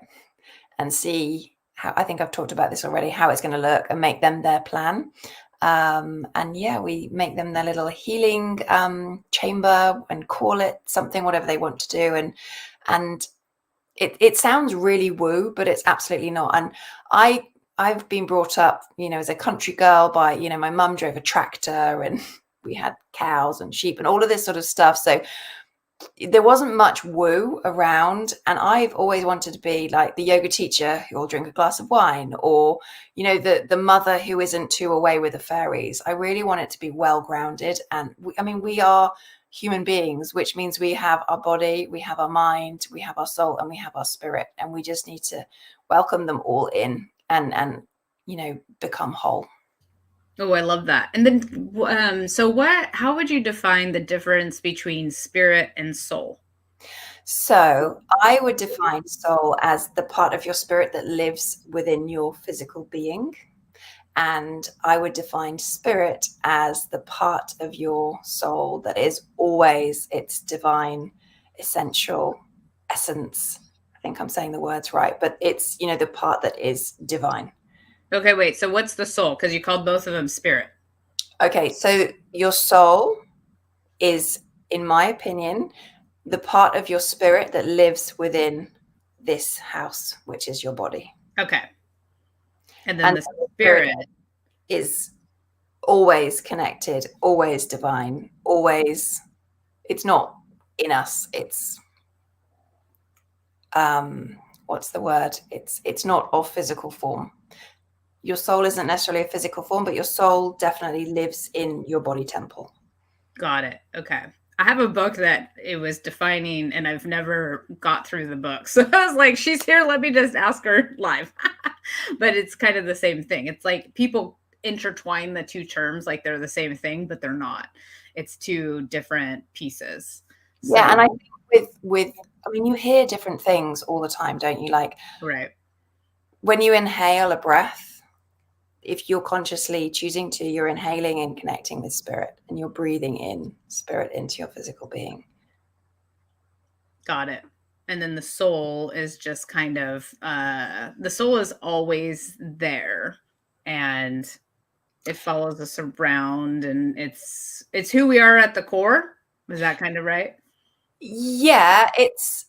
and see how, I think I've talked about this already, how it's going to look, and make them their plan. We make them their little healing chamber and call it something, whatever they want to do. And it sounds really woo, but it's absolutely not. And I've been brought up, as a country girl by, my mum drove a tractor and we had cows and sheep and all of this sort of stuff. So there wasn't much woo around, and I've always wanted to be like the yoga teacher who will drink a glass of wine, or the mother who isn't too away with the fairies. I really want it to be well grounded, and we are human beings, which means we have our body, we have our mind, we have our soul, and we have our spirit, and we just need to welcome them all in and become whole. Oh, I love that. And then, how would you define the difference between spirit and soul? So I would define soul as the part of your spirit that lives within your physical being. And I would define spirit as the part of your soul that is always its divine, essential essence. I think I'm saying the words right, but it's, the part that is divine. Okay, wait. So what's the soul? Because you called both of them spirit. Okay, so your soul is, in my opinion, the part of your spirit that lives within this house, which is your body. Okay. And then the spirit spirit is always connected, always divine, always, it's not in us, it's what's the word, it's not of physical form. Your soul isn't necessarily a physical form, but your soul definitely lives in your body temple. Got it. Okay. I have a book that it was defining, and I've never got through the book. So I was like, she's here. Let me just ask her live. But it's kind of the same thing. It's like people intertwine the two terms like they're the same thing, but they're not. It's two different pieces. Yeah. So, and I think with, I mean, you hear different things all the time, don't you? Like, right. When you inhale a breath, if you're consciously choosing to, you're inhaling and connecting with spirit, and you're breathing in spirit into your physical being. Got it. And then the soul is just kind of, the soul is always there, and it follows us around, and it's who we are at the core. Is that kind of right? Yeah, it's,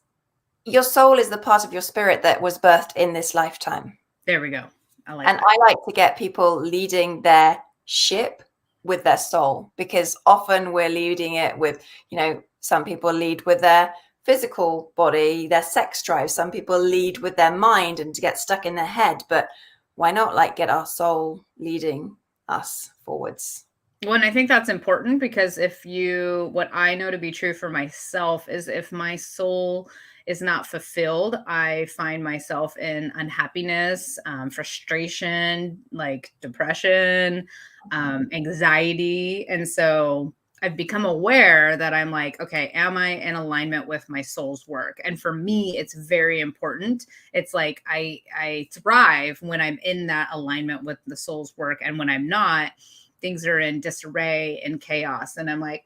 your soul is the part of your spirit that was birthed in this lifetime. There we go. I like that. I like to get people leading their ship with their soul, because often we're leading it with, you know, some people lead with their physical body, their sex drive. Some people lead with their mind and to get stuck in their head. But why not like get our soul leading us forwards? Well, and I think that's important, because what I know to be true for myself is if my soul is not fulfilled, I find myself in unhappiness, frustration, like depression, anxiety. And so I've become aware that I'm like, okay, am I in alignment with my soul's work? And for me, it's very important. It's like I thrive when I'm in that alignment with the soul's work. And when I'm not, things are in disarray and chaos. And I'm like,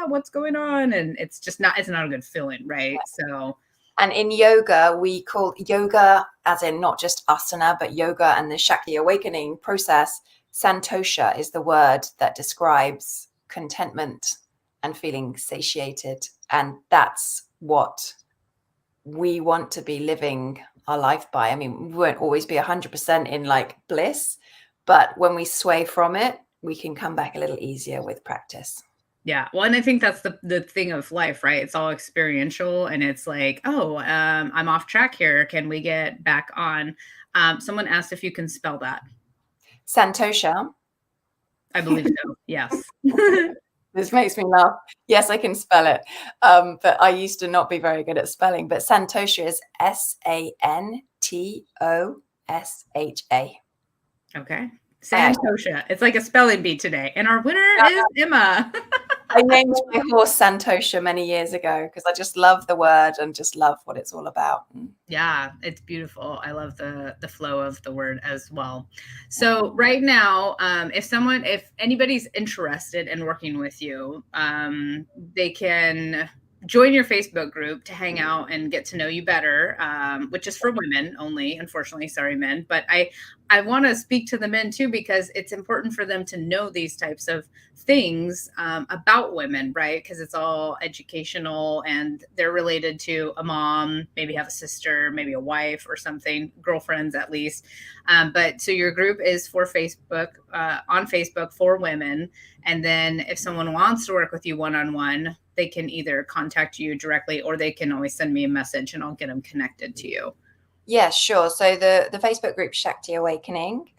what's going on? And it's not a good feeling, right? So. And in yoga, we call yoga, as in not just asana, but yoga and the Shakti awakening process. Santosha is the word that describes contentment and feeling satiated. And that's what we want to be living our life by. I mean, we won't always be 100% in like bliss, but when we sway from it, we can come back a little easier with practice. Yeah. Well, and I think that's the thing of life, right? It's all experiential, and it's like, I'm off track here. Can we get back on? Someone asked if you can spell that. Santosha. I believe so. Yes. This makes me laugh. Yes, I can spell it. But I used to not be very good at spelling. But Santosha is Santosha. Okay. Santosha. It's like a spelling bee today. And our winner is Emma. I named my horse Santosha many years ago because I just love the word and just love what it's all about. Yeah, it's beautiful. I love the flow of the word as well. So right now, if anybody's interested in working with you, they can join your Facebook group to hang out and get to know you better, which is for women only, unfortunately. Sorry, men. But I want to speak to the men too, because it's important for them to know these types of things about women, right? Because it's all educational, and they're related to a mom, maybe have a sister, maybe a wife or something, girlfriends at least. But so your group is for Facebook, on Facebook for women. And then if someone wants to work with you one-on-one, they can either contact you directly, or they can always send me a message and I'll get them connected to you. Yeah, sure. So the Facebook group Shakti Awakening,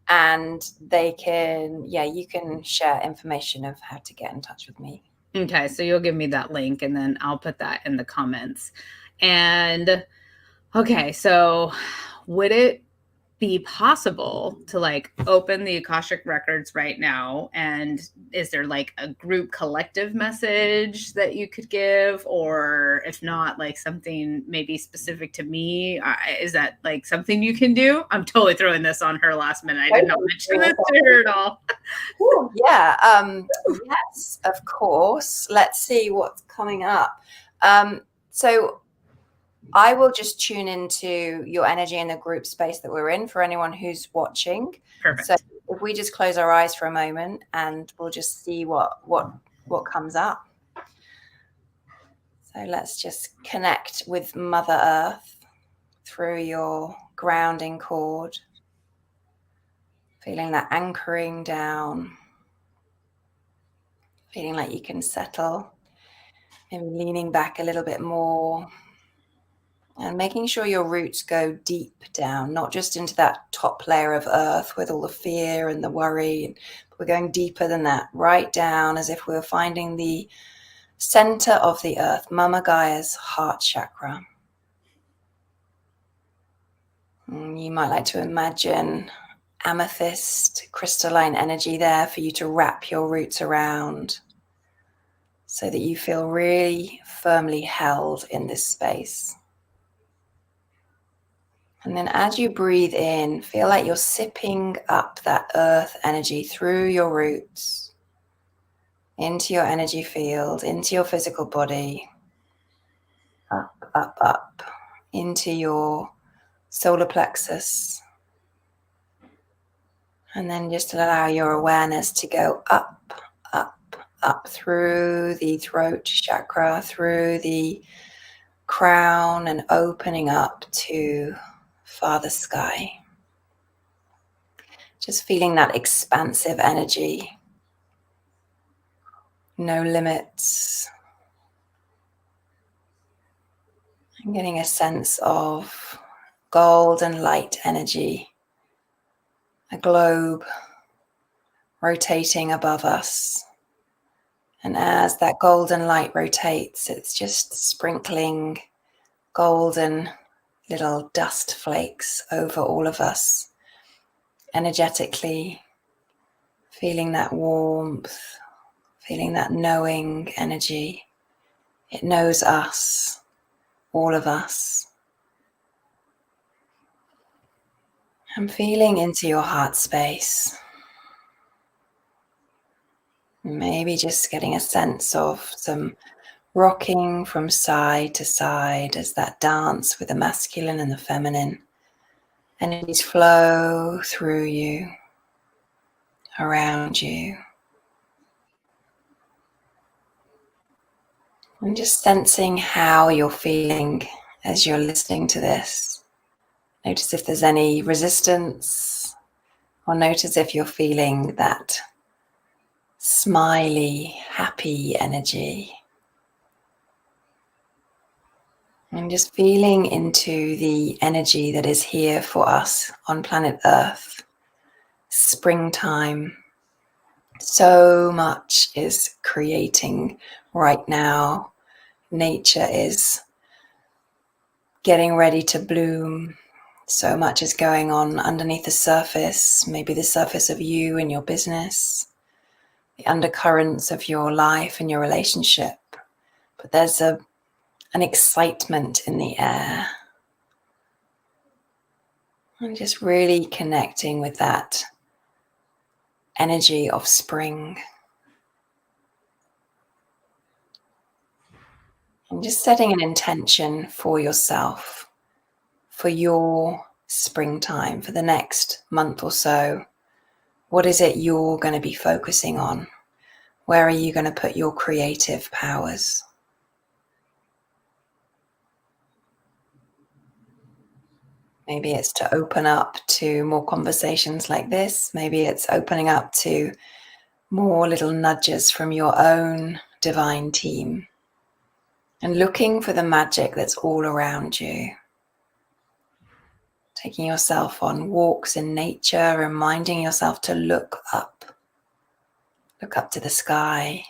and they can, you can share information of how to get in touch with me. Okay, so you'll give me that link and then I'll put that in the comments. And okay, so would it be possible to like open the Akashic Records right now? And is there like a group collective message that you could give? Or if not, like something maybe specific to me? Is that like something you can do? I'm totally throwing this on her last minute. I did not mention this to her at all. Yeah. Yes, of course. Let's see what's coming up. So I will just tune into your energy in the group space that we're in for anyone who's watching. Perfect. So if we just close our eyes for a moment, and we'll just see what comes up. So let's just connect with Mother Earth through your grounding cord. Feeling that anchoring down. Feeling like you can settle. Maybe leaning back a little bit more. And making sure your roots go deep down, not just into that top layer of earth with all the fear and the worry. We're going deeper than that, right down as if we were finding the center of the earth, Mama Gaia's heart chakra. And you might like to imagine amethyst, crystalline energy there for you to wrap your roots around so that you feel really firmly held in this space. And then as you breathe in, feel like you're sipping up that earth energy through your roots, into your energy field, into your physical body, up, up, up, into your solar plexus. And then just allow your awareness to go up, up, up through the throat chakra, through the crown, and opening up to Father Sky. Just feeling that expansive energy. No limits. I'm getting a sense of golden light energy. A globe rotating above us. And as that golden light rotates, it's just sprinkling golden little dust flakes over all of us. Energetically, feeling that warmth, feeling that knowing energy. It knows us, all of us. I'm feeling into your heart space. Maybe just getting a sense of some rocking from side to side as that dance with the masculine and the feminine. Energies flow through you, around you. And just sensing how you're feeling as you're listening to this. Notice if there's any resistance, or notice if you're feeling that smiley, happy energy. And just feeling into the energy that is here for us on planet Earth. Springtime. So much is creating right now. Nature is getting ready to bloom. So much is going on underneath the surface, maybe the surface of you and your business, the undercurrents of your life and your relationship. But there's an excitement in the air. And just really connecting with that energy of spring. And just setting an intention for yourself, for your springtime, for the next month or so. What is it you're going to be focusing on? Where are you going to put your creative powers? Maybe it's to open up to more conversations like this. Maybe it's opening up to more little nudges from your own divine team and looking for the magic that's all around you. Taking yourself on walks in nature, reminding yourself to look up to the sky,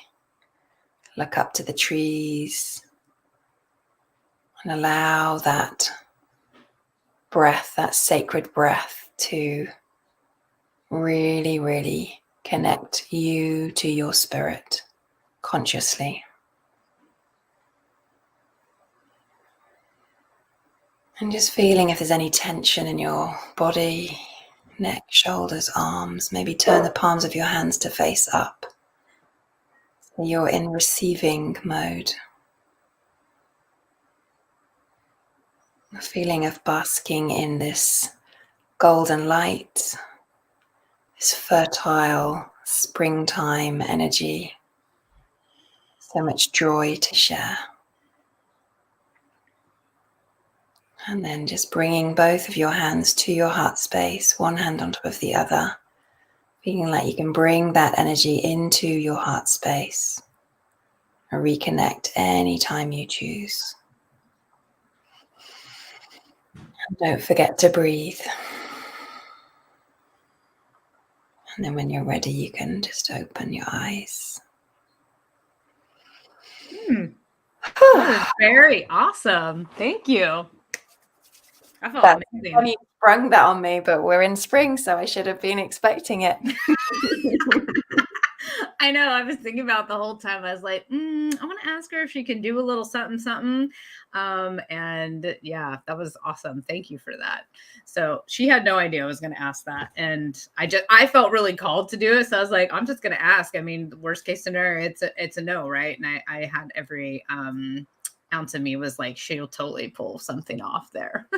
look up to the trees, and allow that breath, that sacred breath, to really, really connect you to your spirit consciously. And just feeling if there's any tension in your body, neck, shoulders, arms. Maybe turn the palms of your hands to face up. So you're in receiving mode. A feeling of basking in this golden light, this fertile springtime energy. So much joy to share. And then just bringing both of your hands to your heart space, one hand on top of the other, feeling like you can bring that energy into your heart space and reconnect anytime you choose. And don't forget to breathe. And then when you're ready, you can just open your eyes. That was very awesome. Thank you. I felt amazing. Funny you sprung that on me, but we're in spring, so I should have been expecting it. I know. I was thinking about the whole time. I was like, I want to ask her if she can do a little something, something. And yeah, that was awesome. Thank you for that. So she had no idea I was going to ask that. And I felt really called to do it. So I was like, I'm just going to ask. I mean, the worst case scenario, it's a no, right? And I had every, ounce of me was like, she'll totally pull something off there.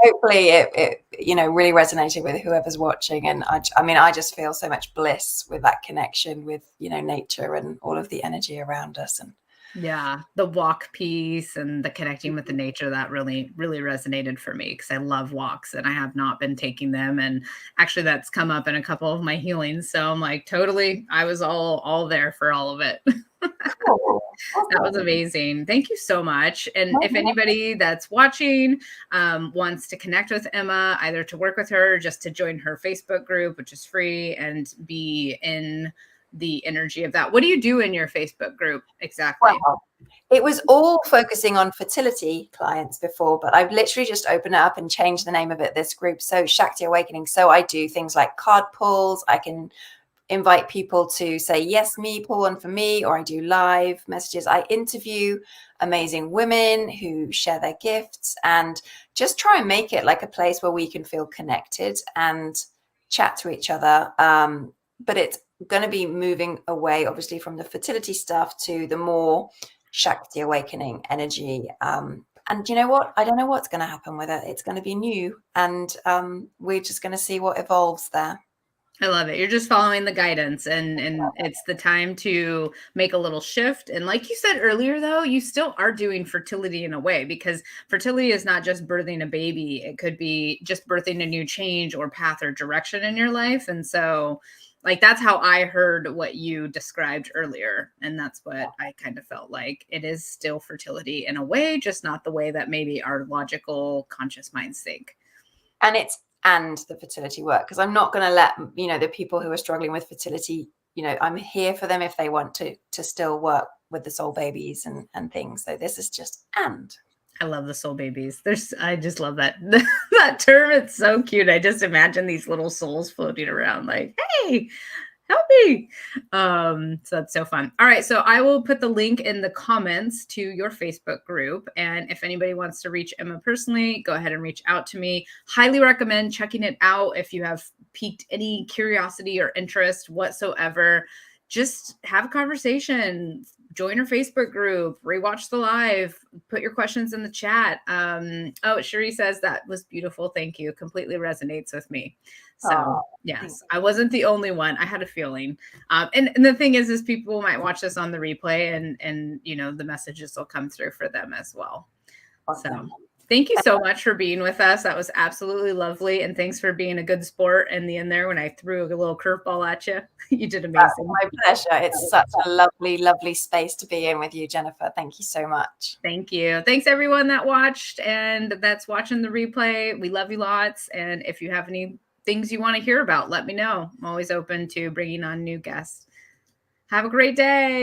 Hopefully it really resonated with whoever's watching. And I just feel so much bliss with that connection with, nature and all of the energy around us. And yeah, the walk piece and the connecting with the nature, that really, really resonated for me because I love walks and I have not been taking them. And actually that's come up in a couple of my healings. So I'm like, totally, I was all there for all of it. cool. That was amazing. Thank you so much. And if anybody that's watching wants to connect with Emma, either to work with her or just to join her Facebook group, which is free, and be in the energy of that. What do you do in your Facebook group exactly? Well, it was all focusing on fertility clients before, but I've literally just opened it up and changed the name of it, this group. So Shakti Awakening. So I do things like card pulls. I can invite people to say, yes, me, pull one for me, or I do live messages. I interview amazing women who share their gifts and just try and make it like a place where we can feel connected and chat to each other. But it's going to be moving away, obviously, from the fertility stuff to the more Shakti Awakening energy. And you know what? I don't know what's going to happen with it. It's going to be new. And we're just going to see what evolves there. I love it. You're just following the guidance and it's the time to make a little shift. And like you said earlier, though, you still are doing fertility in a way, because fertility is not just birthing a baby. It could be just birthing a new change or path or direction in your life. And so like, that's how I heard what you described earlier. And that's what I kind of felt like. It is still fertility in a way, just not the way that maybe our logical conscious minds think. And the fertility work, because I'm not going to let the people who are struggling with fertility, I'm here for them if they want to still work with the soul babies and things. So this is just I love the soul babies. I just love that that term. It's so cute. I just imagine these little souls floating around like, hey, help me. So that's so fun. All right. So I will put the link in the comments to your Facebook group. And if anybody wants to reach Emma personally, go ahead and reach out to me. Highly recommend checking it out. If you have piqued any curiosity or interest whatsoever, just have a conversation, join her Facebook group, rewatch the live, put your questions in the chat. Cherie says that was beautiful. Thank you. Completely resonates with me. So yes, I wasn't the only one. I had a feeling. And the thing is people might watch this on the replay and the messages will come through for them as well. Awesome. So thank you so much for being with us. That was absolutely lovely. And thanks for being a good sport in the end there when I threw a little curveball at you. You did amazing. My pleasure. It's such a lovely, lovely space to be in with you, Jennifer. Thank you so much. Thank you. Thanks everyone that watched and that's watching the replay. We love you lots. And if you have any things you want to hear about, let me know. I'm always open to bringing on new guests. Have a great day.